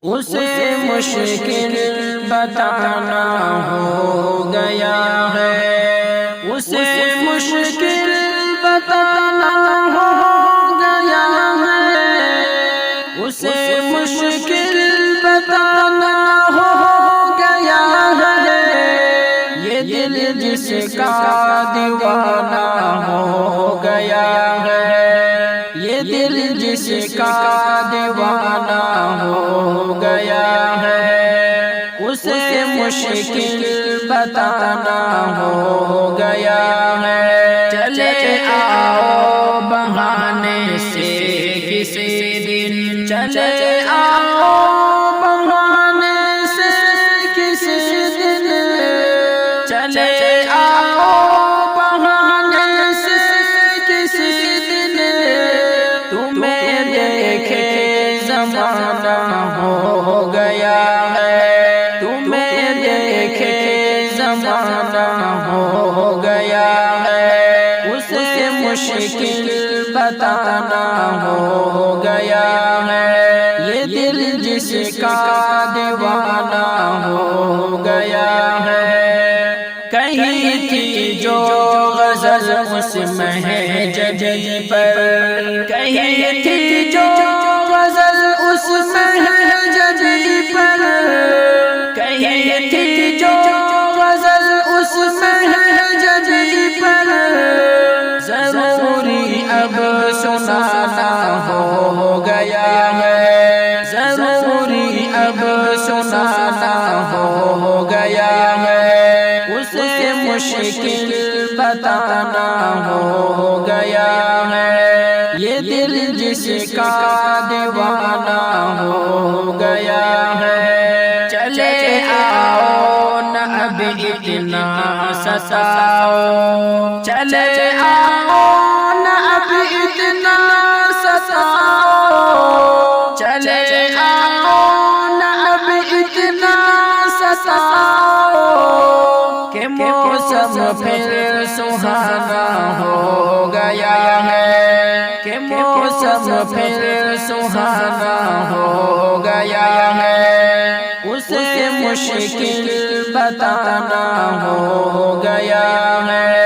اسے مشکل بتانا ہو گیا ہے، اسے مشکل بتانا ہو گیا ہے، اسے مشکل بتانا ہو گیا ہے، یہ دل جس کا دیوانہ ہو گیا ہے، یہ دل جس کا دیوانہ ہو گیا ہے، اسے مشکل بتانا ہو گیا ہے۔ چلے آؤ بہانے سے کسی دن، چلے آؤ بہانے سے کسی دن، چلے آؤ بہانے سے کسی دن، تمہیں دیکھے زمانہ ہو گیا ہے، تمہیں دیکھے زمانہ ہو گیا ہے، اسے مشکل بتانا ہو گیا ہے، یہ دل جس کا دیوانہ ہو گیا ہے۔ کہیں تھی جو غزل اس مہجبی پر، کہیں تھی جو غزل اس مہجبی پر، کہیں تھی جو غزل اس مہجبی پر، ضروری اب سنانا ہو گیا ہے، ضروری اب سنانا ہو گیا ہے، اسے مشکل بتانا ہو گیا ہے، یہ دل جس کا دیوانہ ہو گیا ہے۔ چلے آؤ نہ اب اتنا ستاؤ، چلے آؤ نہ اب اتنا ستاؤ، چلے آؤ نہ اب اتنا ستاؤ، کہ موسم پھر سہانا ہو گیا ہے، کہ موسم پھر سہانا ہو گیا ہے، اسے مشکل بتانا ہو گیا ہے۔